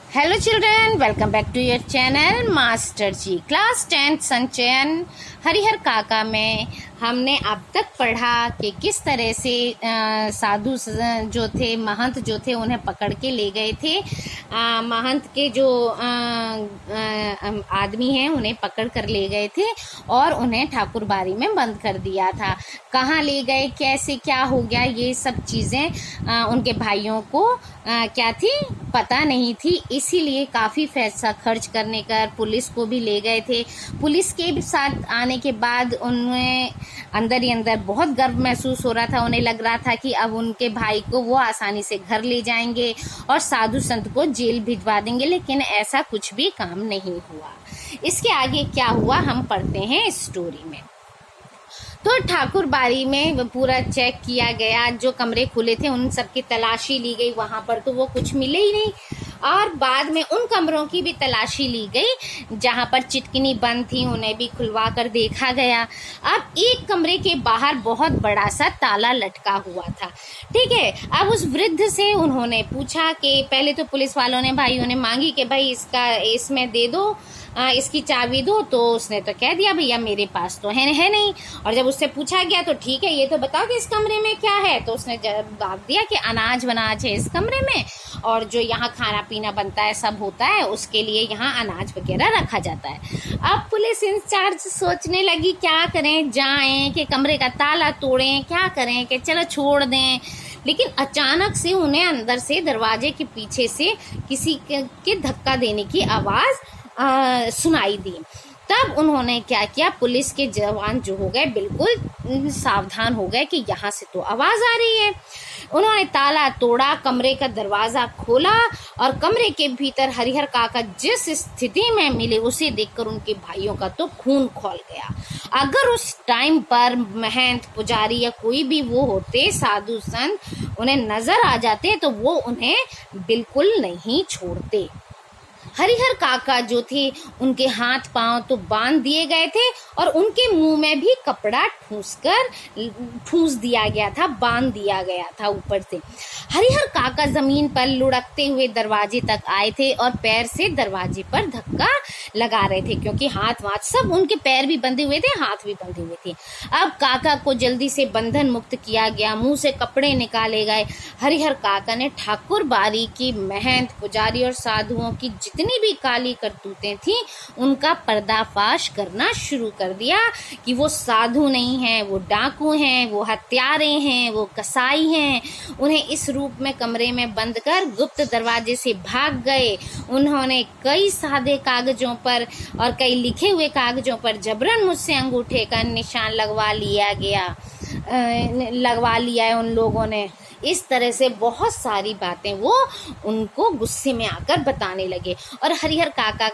Hello children, welcome back to your channel master ji. Class 10 Sanchayan Harihar काका में हमने अब तक पढ़ा कि किस तरह से साधु जो थे, महंत जो थे, उन्हें पकड़ के ले गए थे। महंत के जो आदमी हैं उन्हें पकड़ कर ले गए थे और उन्हें ठाकुर बाड़ी में बंद कर दिया था। कहाँ ले गए, कैसे, क्या हो गया, ये सब चीज़ें उनके भाइयों को क्या थी, पता नहीं थी। इसीलिए काफ़ी पैसा खर्च करने कर पुलिस को भी ले गए थे। पुलिस के साथ आने के बाद उन्हें अंदर ही अंदर बहुत गर्व महसूस हो रहा था। उन्हें लग रहा था कि अब उनके भाई को वो आसानी से घर ले जाएंगे और साधु संत को जेल भिजवा देंगे, लेकिन ऐसा कुछ भी काम नहीं हुआ। इसके आगे क्या हुआ हम पढ़ते हैं इस स्टोरी में। तो ठाकुर बाड़ी में पूरा चेक किया गया, जो कमरे खुले थे उन सब की तलाशी ली गई। वहां पर तो वो कुछ मिले ही नहीं, और बाद में उन कमरों की भी तलाशी ली गई जहां पर चिटकिनी बंद थी, उन्हें भी खुलवा कर देखा गया। अब एक कमरे के बाहर बहुत बड़ा सा ताला लटका हुआ था। ठीक है, अब उस वृद्ध से उन्होंने पूछा कि पहले तो पुलिस वालों ने भाइयों ने मांगी कि भाई इसमें दे दो, इसकी चाबी दो। तो उसने तो कह दिया भैया मेरे पास तो है नहीं। और जब उससे पूछा गया तो ठीक है, ये तो बताओ कि इस कमरे में क्या है। तो उसने जवाब दिया कि अनाज वनाज है इस कमरे में, और जो यहाँ खाना पीना बनता है सब होता है, उसके लिए यहाँ अनाज वगैरह रखा जाता है। अब पुलिस इंचार्ज सोचने लगी क्या करें, जाएं कि कमरे का ताला तोड़ें, क्या करें कि चलो छोड़ दें। लेकिन अचानक से उन्हें अंदर से दरवाजे के पीछे से किसी के धक्का देने की आवाज सुनाई दी। तब उन्होंने क्या किया, पुलिस के जवान जो हो गए बिल्कुल सावधान हो गए कि यहाँ से तो आवाज आ रही है। उन्होंने ताला तोड़ा, कमरे का दरवाजा खोला और कमरे के भीतर हरिहर काका जिस स्थिति में मिले उसे देखकर उनके भाइयों का तो खून खौल गया। अगर उस टाइम पर महंत, पुजारी या कोई भी वो होते, साधु संत, उन्हें नजर आ जाते तो वो उन्हें बिल्कुल नहीं छोड़ते। हरिहर काका जो थे उनके हाथ पांव तो बांध दिए गए थे और उनके मुंह में भी कपड़ा ठूस दिया गया था, बांध दिया गया था ऊपर से। हरिहर काका जमीन पर लुढ़कते हुए दरवाजे तक आए थे और पैर से दरवाजे पर धक्का लगा रहे थे, क्योंकि हाथ सब उनके पैर भी बंधे हुए थे, हाथ भी बंधे हुए थे। अब काका को जल्दी से बंधन मुक्त किया गया, मुंह से कपड़े निकाले गए। हरिहर काका ने ठाकुर बाड़ी की महंत, पुजारी और साधुओं की जितनी भी काली करतूतें थी उनका पर्दाफाश करना शुरू कर दिया कि वो साधु नहीं हैं, वो डाकू हैं, वो हत्यारे हैं, वो कसाई हैं। उन्हें इस रूप में कमरे में बंद कर गुप्त दरवाजे से भाग गए। उन्होंने कई सादे कागजों पर और कई लिखे हुए कागजों पर जबरन मुझसे अंगूठे का निशान लगवा लिया है उन लोगों ने। इस तरह से बहुत सारी बातें वो उनको गुस्से में आकर बताने लगे और हरिहर काका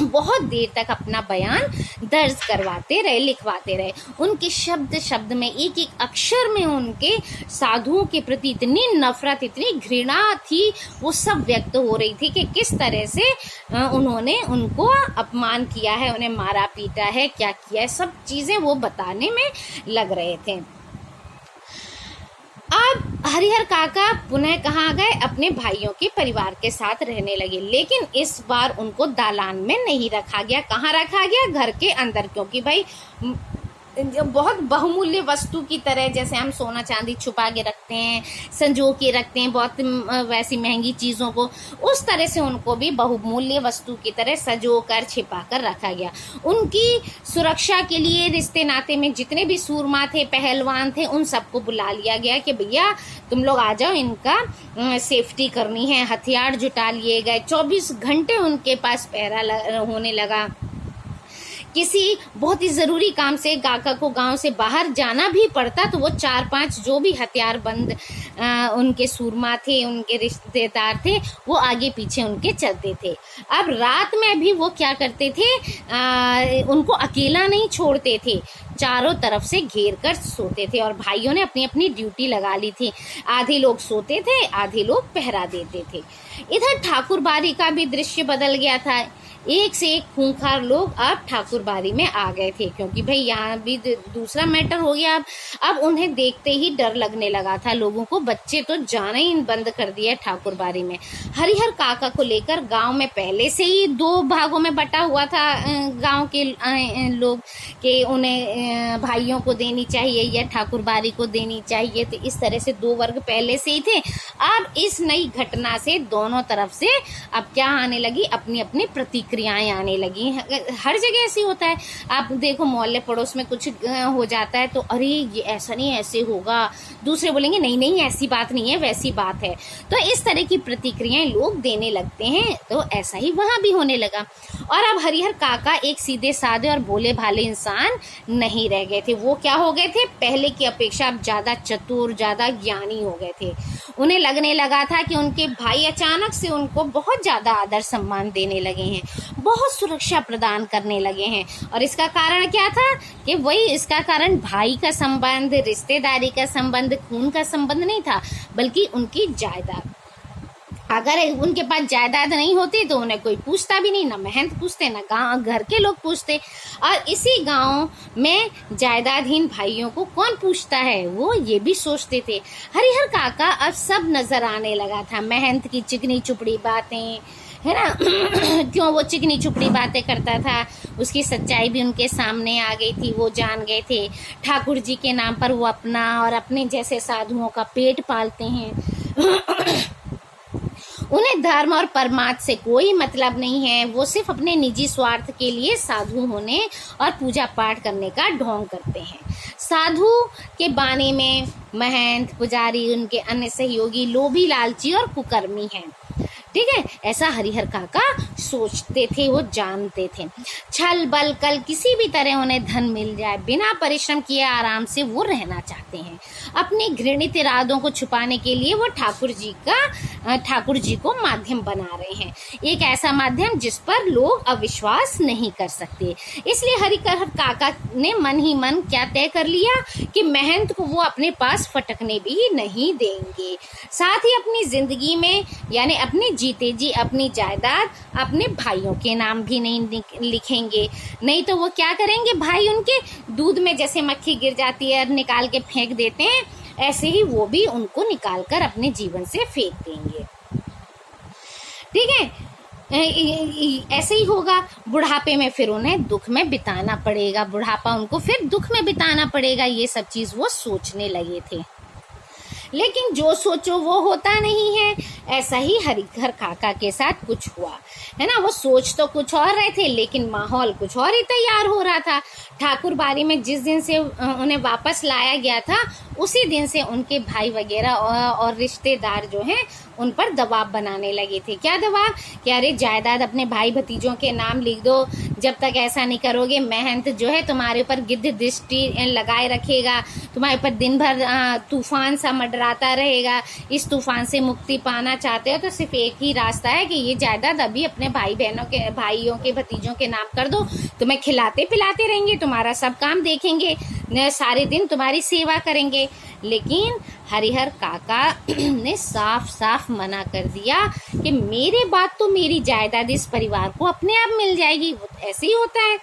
बहुत देर तक अपना बयान दर्ज करवाते रहे, लिखवाते रहे। उनके शब्द शब्द में, एक एक अक्षर में उनके साधुओं के प्रति इतनी नफरत, इतनी घृणा थी, वो सब व्यक्त हो रही थी कि किस तरह से उन्होंने उनको अपमान किया है, उन्हें मारा पीटा है, क्या किया है, सब चीजें वो बताने में लग रहे थे। अब हरिहर काका पुनः कहाँ गए, अपने भाइयों के परिवार के साथ रहने लगे। लेकिन इस बार उनको दालान में नहीं रखा गया। कहाँ रखा गया? घर के अंदर, क्योंकि भाई बहुत बहुमूल्य वस्तु की तरह, जैसे हम सोना चांदी छुपा के रखते हैं, संजो के रखते हैं बहुत वैसी महंगी चीज़ों को, उस तरह से उनको भी बहुमूल्य वस्तु की तरह सजो कर छिपा कर रखा गया। उनकी सुरक्षा के लिए रिश्ते नाते में जितने भी सूरमा थे, पहलवान थे, उन सबको बुला लिया गया कि भैया तुम लोग आ जाओ, इनका सेफ्टी करनी है। हथियार जुटा लिए गए, 24 घंटे उनके पास पहरा होने लगा। किसी बहुत ही ज़रूरी काम से काका को गांव से बाहर जाना भी पड़ता तो वो 4-5 जो भी हथियारबंद उनके सूरमा थे, उनके रिश्तेदार थे, वो आगे पीछे उनके चलते थे। अब रात में भी वो क्या करते थे, उनको अकेला नहीं छोड़ते थे, चारों तरफ से घेर कर सोते थे और भाइयों ने अपनी अपनी ड्यूटी लगा ली थी। आधे लोग सोते थे, आधे लोग पहरा देते थे। इधर ठाकुर बाड़ी का भी दृश्य बदल गया था। एक से एक खूंखार लोग अब ठाकुर बाड़ी में आ गए थे, क्योंकि भाई यहाँ भी दूसरा मैटर हो गया। अब उन्हें देखते ही डर लगने लगा था लोगों को। बच्चे तो जाना ही बंद कर दिया ठाकुर बाड़ी में। हरिहर काका को लेकर गांव में पहले से ही दो भागों में बटा हुआ था गांव के लोग, कि उन्हें भाइयों को देनी चाहिए या ठाकुर बाड़ी को देनी चाहिए। तो इस तरह से दो वर्ग पहले से ही थे। अब इस नई घटना से दोनों तरफ से अब क्या आने लगी, अपनी अपनी प्रतिक्रियाएं आने लगी। हर जगह ऐसी होता है। आप देखो मोहल्ले पड़ोस में कुछ हो जाता है तो अरे ये ऐसा नहीं, ऐसे होगा, दूसरे बोलेंगे नहीं नहीं ऐसी बात नहीं है, वैसी बात है। तो इस तरह की प्रतिक्रियाएं लोग देने लगते हैं। तो ऐसा ही वहां भी होने लगा। और अब हरिहर काका एक सीधे साधे और भोले भाले इंसान नहीं रह गए थे। वो क्या हो गए थे, पहले की अपेक्षा अब ज्यादा चतुर, ज्यादा ज्ञानी हो गए थे। उन्हें लगने लगा था कि उनके भाई अचानक से उनको बहुत ज्यादा आदर सम्मान देने लगे हैं, बहुत सुरक्षा प्रदान करने लगे हैं। और इसका कारण क्या था कि वही इसका कारण भाई का संबंध, रिश्तेदारी का संबंध, खून का संबंध नहीं था, बल्कि उनकी जायदाद। अगर उनके पास जायदाद नहीं होती तो उन्हें कोई पूछता भी नहीं, ना महंत पूछते, ना गांव घर के लोग पूछते। और इसी गांव में जायदादहीन भाइयों को कौन पूछता है, वो ये भी सोचते थे। हरिहर काका अब सब नजर आने लगा था। महंत की चिकनी चुपड़ी बातें, है ना क्यों वो चिकनी चुपड़ी बातें करता था, उसकी सच्चाई भी उनके सामने आ गई थी। वो जान गए थे ठाकुर जी के नाम पर वो अपना और अपने जैसे साधुओं का पेट पालते हैं। उन्हें धर्म और परमार्थ से कोई मतलब नहीं है। वो सिर्फ अपने निजी स्वार्थ के लिए साधु होने और पूजा पाठ करने का ढोंग करते हैं। साधु के बाने में महंत, पुजारी, उनके अन्य सहयोगी लोभी, लालची और कुकर्मी हैं। ठीक है, ऐसा हरिहर काका सोचते थे, वो जानते थे। छल बल कल किसी भी तरह उन्हें धन मिल जाए, बिना परिश्रम किए आराम से वो रहना चाहते हैं। अपने घृणित इरादों को छुपाने के लिए वो ठाकुर जी को माध्यम बना रहे हैं, एक ऐसा माध्यम जिस पर लोग अविश्वास नहीं कर सकते। इसलिए हरिहर काका ने मन ही मन क्या तय कर लिया कि महंत को वो अपने पास फटकने भी नहीं देंगे। साथ ही अपनी जिंदगी में यानी अपने जीते जी अपनी जायदाद अपने भाइयों के नाम भी नहीं लिखेंगे। नहीं तो वो क्या करेंगे, भाई उनके दूध में जैसे मक्खी गिर जाती है निकाल के फेंक देते हैं, ऐसे ही वो भी उनको निकाल कर अपने जीवन से फेंक देंगे। ठीक है, ऐसे ही होगा। बुढ़ापे में फिर उन्हें दुख में बिताना पड़ेगा, बुढ़ापा उनको फिर दुख में बिताना पड़ेगा। ये सब चीज वो सोचने लगे थे। लेकिन जो सोचो वो होता नहीं है। ऐसा ही हरिहर काका के साथ कुछ हुआ, है ना। वो सोच तो कुछ और रहे थे, लेकिन माहौल कुछ और ही तैयार हो रहा था। ठाकुर बाड़ी में जिस दिन से उन्हें वापस लाया गया था, उसी दिन से उनके भाई वगैरह और रिश्तेदार जो हैं उन पर दबाव बनाने लगे थे। क्या दबाव, कि अरे जायदाद अपने भाई भतीजों के नाम लिख दो, जब तक ऐसा नहीं करोगे महंत जो है तुम्हारे ऊपर गिद्ध दृष्टि लगाए रखेगा, तुम्हारे ऊपर दिन भर तूफान सा मंडराता रहेगा। इस तूफान से मुक्ति पाना चाहते हो तो सिर्फ एक ही रास्ता है कि ये जायदाद अभी अपने भाइयों के भतीजों के नाम कर दो। तुम्हें खिलाते पिलाते रहेंगे, तुम्हारा सब काम देखेंगे, सारे दिन तुम्हारी सेवा करेंगे। लेकिन हरिहर काका ने साफ साफ मना कर दिया कि मेरे बाद तो मेरी जायदाद इस परिवार को अपने आप मिल जाएगी। वो ऐसे ही होता है।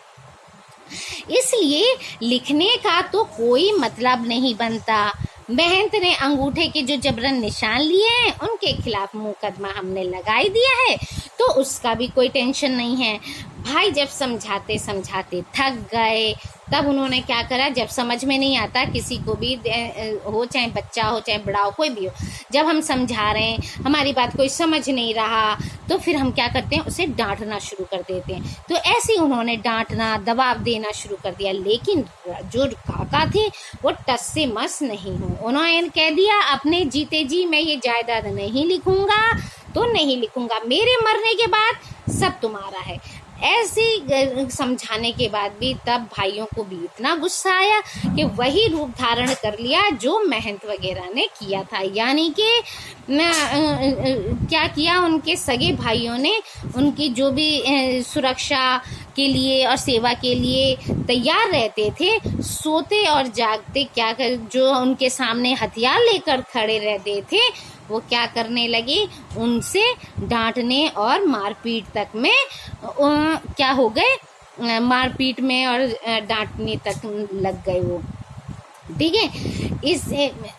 इसलिए लिखने का तो कोई मतलब नहीं बनता। महंत ने अंगूठे के जो जबरन निशान लिए हैं उनके खिलाफ मुकदमा हमने लगाई दिया है, तो उसका भी कोई टेंशन नहीं है। भाई जब समझाते समझाते थक गए, तब उन्होंने क्या करा, जब समझ में नहीं आता किसी को भी हो, चाहे बच्चा हो चाहे बड़ा हो, कोई भी हो, जब हम समझा रहे हैं हमारी बात कोई समझ नहीं रहा, तो फिर हम क्या करते हैं, उसे डांटना शुरू कर देते हैं। तो ऐसे उन्होंने डांटना, दबाव देना शुरू कर दिया। लेकिन जो काका थे वो टस से मस नहीं हो। उन्होंने कह दिया अपने जीते जी मैं ये जायदाद नहीं लिखूंगा तो नहीं लिखूंगा, मेरे मरने के बाद सब तुम्हारा है। ऐसे समझाने के बाद भी तब भाइयों को भी इतना गुस्सा आया कि वही रूप धारण कर लिया जो महंत वगैरह ने किया था। यानी कि क्या किया, उनके सगे भाइयों ने उनकी जो भी सुरक्षा के लिए और सेवा के लिए तैयार रहते थे, सोते और जागते क्या कर, जो उनके सामने हथियार लेकर खड़े रहते थे वो क्या करने लगे, उनसे डांटने और मारपीट तक में क्या हो गए, मारपीट में और डांटने तक लग गए वो। ठीक है, इस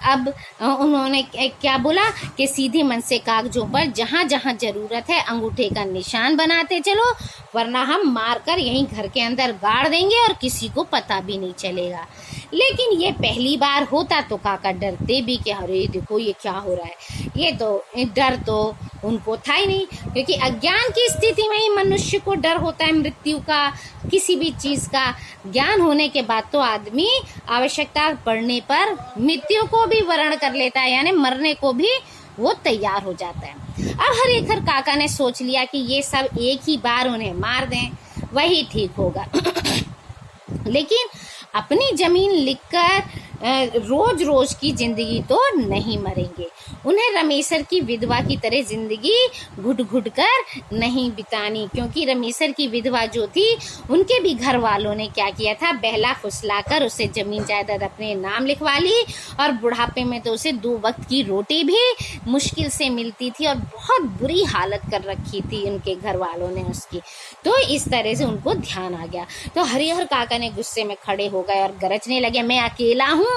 अब उन्होंने क्या बोला कि सीधे मन से कागजों पर जहाँ जहाँ जरूरत है अंगूठे का निशान बनाते चलो, वरना हम मारकर यहीं घर के अंदर गाड़ देंगे और किसी को पता भी नहीं चलेगा। लेकिन ये पहली बार होता तो काका डरते भी कि अरे देखो ये क्या हो रहा है। ये तो डर तो उनको था ही नहीं, क्योंकि अज्ञान की स्थिति में ही मनुष्य को डर होता है मृत्यु का, किसी भी चीज का। ज्ञान होने के बाद तो आदमी आवश्यकता पड़ने पर मृत्यु को भी वर्ण कर लेता है, यानी मरने को भी वो तैयार हो जाता है। अब हरिहर काका ने सोच लिया कि ये सब एक ही बार उन्हें मार दें, वही ठीक होगा। लेकिन अपनी जमीन लिखकर रोज रोज की जिंदगी तो नहीं मरेंगे। उन्हें रमेशर की विधवा की तरह जिंदगी घुट घुट कर नहीं बितानी, क्योंकि रमेशर की विधवा जो थी उनके भी घर वालों ने क्या किया था, बहला फुसलाकर उसे जमीन जायदाद अपने नाम लिखवा ली, और बुढ़ापे में तो उसे 2 वक्त की रोटी भी मुश्किल से मिलती थी और बहुत बुरी हालत कर रखी थी उनके घर वालों ने उसकी। तो इस तरह से उनको ध्यान आ गया। तो हरिहर काका ने गुस्से में खड़े हो गए और गरजने लगे, मैं अकेला हूँ,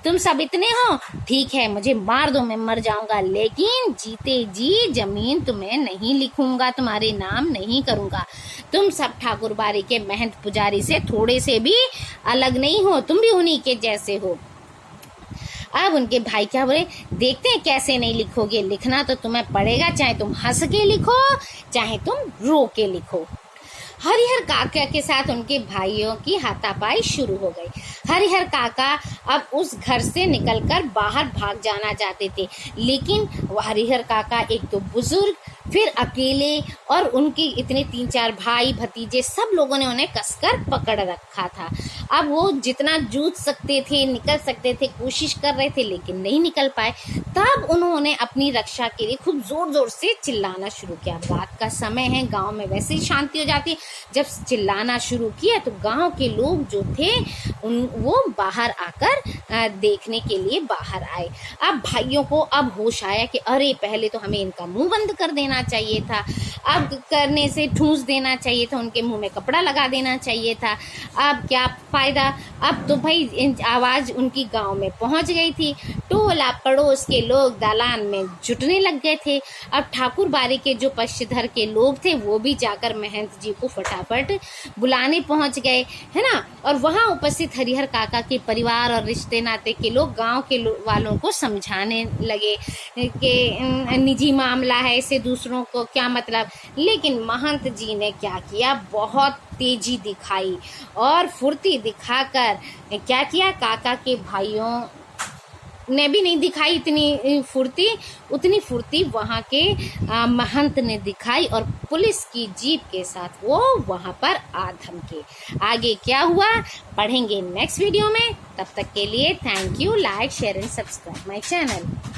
तुम सब इतने हो, ठीक है मुझे मार दो, मैं मर जाऊंगा, लेकिन जीते जी जमीन तुम्हें नहीं लिखूंगा, तुम्हारे नाम नहीं करूंगा। तुम सब ठाकुर बाड़ी के महंत पुजारी से थोड़े से भी अलग नहीं हो, तुम भी उन्हीं के जैसे हो। अब उनके भाई क्या बोले, देखते हैं कैसे नहीं लिखोगे, लिखना तो तुम्हें पड़ेगा, चाहे तुम हंस के लिखो चाहे तुम रो के लिखो। हरिहर काका के साथ उनके भाइयों की हाथापाई शुरू हो गई। हरिहर काका अब उस घर से निकलकर बाहर भाग जाना चाहते थे, लेकिन हरिहर काका एक तो बुजुर्ग, फिर अकेले, और उनके इतने 3-4 भाई भतीजे, सब लोगों ने उन्हें कसकर पकड़ रखा था। अब वो जितना जूझ सकते थे, निकल सकते थे, कोशिश कर रहे थे, लेकिन नहीं निकल पाए। तब उन्होंने अपनी रक्षा के लिए खूब जोर जोर से चिल्लाना शुरू किया। रात का समय है, गांव में वैसे ही शांति हो जाती। जब चिल्लाना शुरू किया तो गांव के लोग जो थे वो बाहर आकर देखने के लिए बाहर आए। अब भाइयों को अब होश आया कि अरे पहले तो हमें इनका मुंह बंद कर देना चाहिए था, अब करने से ठूंस देना चाहिए था, उनके मुंह में कपड़ा लगा देना चाहिए था। अब क्या फायदा, अब तो भाई आवाज उनकी गांव में पहुंच गई थी। टोला पड़ोस के लोग दालान में जुटने लग गए थे। अब ठाकुर बाड़ी के जो पक्षधर के लोग थे वो भी जाकर महंत जी को फटाफट बुलाने पहुंच गए, है ना। और वहां उपस्थित हरिहर काका के परिवार और रिश्ते नाते के लोग गांव के वालों को समझाने लगे कि निजी मामला है, इससे दूसरों को क्या मतलब। लेकिन महंत जी ने क्या किया, बहुत तेजी दिखाई और फुर्ती दिखाकर क्या किया, काका के भाइयों ने भी नहीं दिखाई इतनी फुर्ती, उतनी फुर्ती वहां के महंत ने दिखाई, और पुलिस की जीप के साथ वो वहां पर आ धमके। आगे क्या हुआ पढ़ेंगे नेक्स्ट वीडियो में। तब तक के लिए thank you. Like share and subscribe my channel.